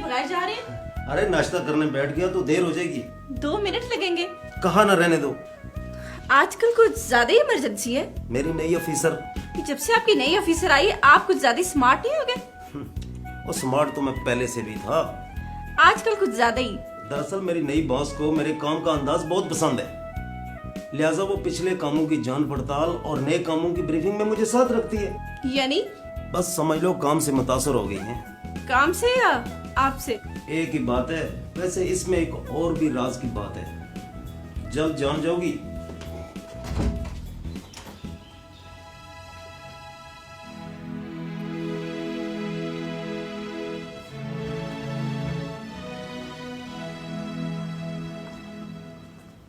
बगैर जा रहे हैं? अरे नाश्ता करने बैठ गया तो देर हो जाएगी। 2 मिनट लगेंगे। कहाँ ना रहने दो। आजकल कुछ ज्यादा ही इमरजेंसी है। मेरी नई ऑफिसर। जब से आपकी नई ऑफिसर आई आप कुछ ज्यादा स्मार्ट नहीं हो गए? वो स्मार्ट तो मैं पहले से भी था। आजकल कुछ ज्यादा ही। दरअसल मेरी नई बॉस को मेरे काम का अंदाज बहुत पसंद है, लिहाजा वो पिछले कामों की जांच पड़ताल और नए कामों की ब्रीफिंग में मुझे साथ रखती है। यानी बस समझ लो काम से मुतासर हो गई हैं। काम से या आपसे? एक ही बात है। वैसे इसमें एक और भी राज की बात है, जल्द जान जाओगी।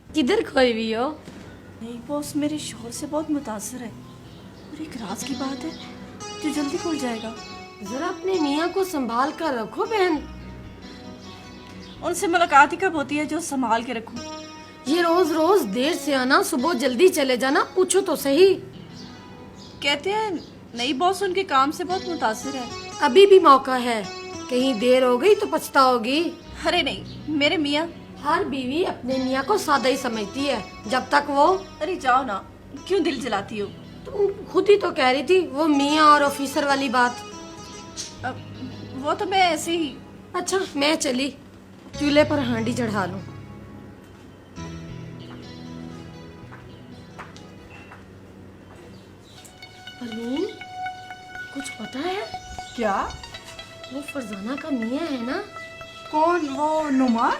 किधर खोई हुई हो? नहीं बॉस, मेरे शोहर से बहुत मुतासर है और एक राज की बात है जो जल्दी खुल जाएगा। जरा अपने मियाँ को संभाल कर रखो बहन। उनसे मुलाकात ही कब होती है जो संभाल के रखूं? ये रोज रोज देर से आना, सुबह जल्दी चले जाना, पूछो तो सही। कहते हैं नई बॉस उनके काम से बहुत मुतासर है। अभी भी मौका है, कहीं देर हो गई तो पछताओगी। अरे नहीं, मेरे मियाँ। हर बीवी अपने मियाँ को सादा ही समझती है जब तक वो। अरे जाओ ना, क्यों दिल जलाती हो? तुम खुद ही तो कह रही थी वो मियाँ और ऑफिसर वाली बात। वो तो मैं ऐसे ही। अच्छा मैं चली, चूल्हे पर हांडी चढ़ा लूं। परवीन, कुछ पता है? क्या? वो फरजाना का मियाँ है ना, कौन? वो नुमान?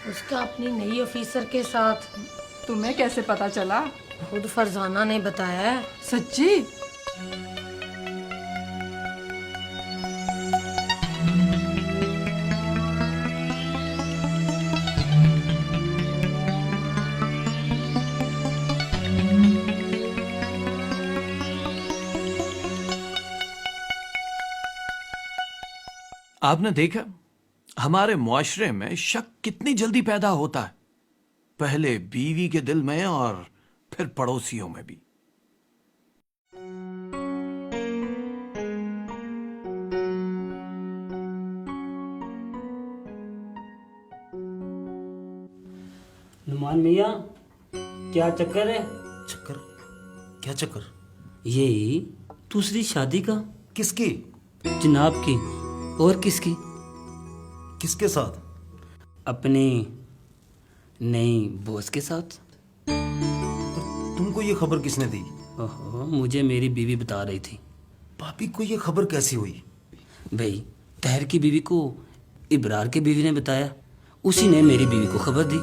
उसका अपनी नई ऑफिसर के साथ। तुम्हें कैसे पता चला? खुद फरजाना ने बताया है। सच्ची? आपने देखा हमारे मुआशरे में शक कितनी जल्दी पैदा होता है, पहले बीवी के दिल में और फिर पड़ोसियों में भी। नुमान मियाँ, क्या चक्कर है? चक्कर? क्या चक्कर? यही दूसरी शादी का। किसकी? जनाब की। और किसकी? किसके साथ? अपनी नई बॉस के साथ। तुमको ये खबर किसने दी? ओहो, मुझे मेरी बीवी बता रही थी। भाभी को ये खबर कैसी हुई? भाई, तहर की बीवी को इब्रार की बीवी ने बताया, उसी ने मेरी बीवी को खबर दी।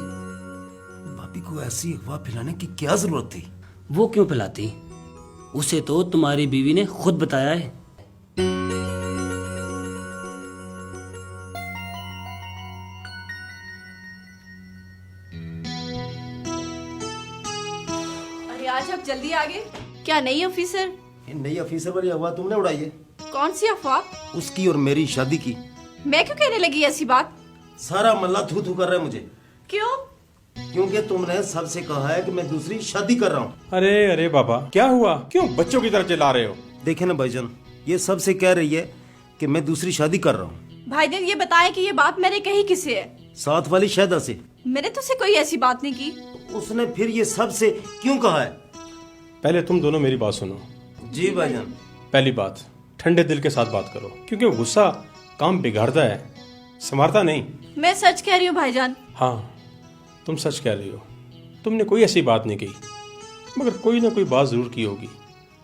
भाभी को ऐसी अफवाह फैलाने की क्या जरूरत थी? वो क्यों फैलाती? उसे तो तुम्हारी बीवी ने खुद बताया है। आज आप जल्दी आ गए। क्या नई ऑफिसर? नई ऑफिसर वाली अफवाह तुमने उड़ाई है। कौन सी अफवाह? उसकी और मेरी शादी की। मैं क्यों कहने लगी ऐसी बात? सारा मल्ला थू थू कर रहा है मुझे। क्यों? क्योंकि तुमने सबसे कहा है कि मैं दूसरी शादी कर रहा हूँ। अरे अरे बाबा, क्या हुआ? क्यों बच्चों की तरह चिल्ला रहे हो? देखे ना भाईजान, ये सबसे कह रही है कि मैं दूसरी शादी कर रहा हूँ। भाईजान ये बताया कि ये बात मैंने कही किससे है? साथ वाली शायदा से। मैंने तुझसे कोई ऐसी बात नहीं की। उसने फिर ये सबसे क्यों कहा है? पहले तुम दोनों मेरी बात सुनो। जी भाईजान। पहली बात, ठंडे दिल के साथ बात करो, क्योंकि गुस्सा काम बिगाड़ता है, संवारता नहीं। मैं सच कह रही हूँ भाईजान। हाँ, तुम सच कह रही हो। तुमने कोई ऐसी बात नहीं कही, मगर कोई ना कोई बात जरूर की होगी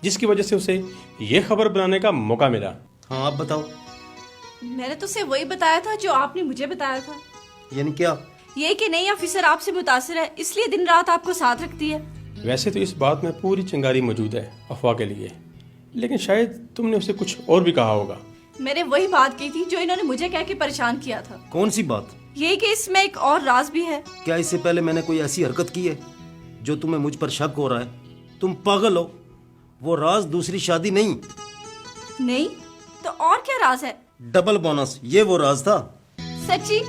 जिसकी वजह से उसे ये खबर बनाने का मौका मिला। हाँ आप बताओ। मैंने तुझसे वही बताया था जो आपने मुझे बताया था। यानी क्या? ये कि नई ऑफिसर आपसे मुतासिर है, इसलिए दिन रात आपको साथ रखती है। वैसे तो इस बात में पूरी चिंगारी मौजूद है अफवाह के लिए, लेकिन शायद तुमने उसे कुछ और भी कहा होगा। मैंने वही बात की थी जो इन्होंने मुझे कह के परेशान किया था। कौन सी बात? यही कि इसमें एक और राज भी है। क्या इससे पहले मैंने कोई ऐसी हरकत की है जो तुम्हें मुझ पर शक हो रहा है? तुम पागल हो। वो राज दूसरी शादी नहीं। नहीं तो और क्या राज है? डबल बोनस, ये वो राज था। सच्ची?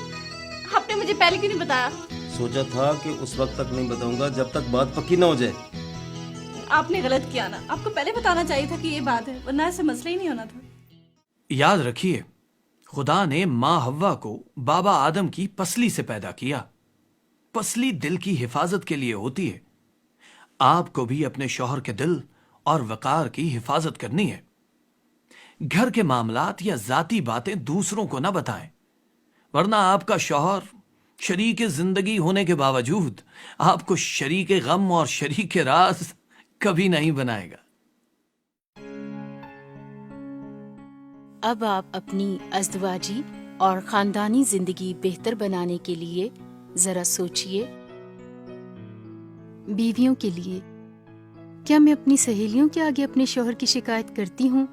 आपने मुझे पहले क्यों नहीं बताया? सोचा था कि उस वक्त तक नहीं बताऊंगा जब तक बात पक्की ना हो जाए। आपने गलत किया ना, आपको पहले बताना चाहिए था कि ये बात है, वरना ऐसे मसला ही नहीं होना था। याद रखिए, खुदा ने मां हव्वा को बाबा आदम की पसली से पैदा किया। पसली दिल की हिफाजत के लिए होती है। आपको भी अपने शौहर के दिल और वकार की हिफाजत करनी है। घर के मामलात या जाती बातें दूसरों को ना बताएं, वरना आपका शौहर शरीक जिंदगी होने के बावजूद आपको शरीक गम और शरीक राज कभी नहीं बनाएगा। अब आप अपनी अज़दवाजी और ख़ानदानी ज़िंदगी बेहतर बनाने के लिए ज़रा सोचिए। बीवियों के लिए, क्या मैं अपनी सहेलियों के आगे अपने शौहर की शिकायत करती हूँ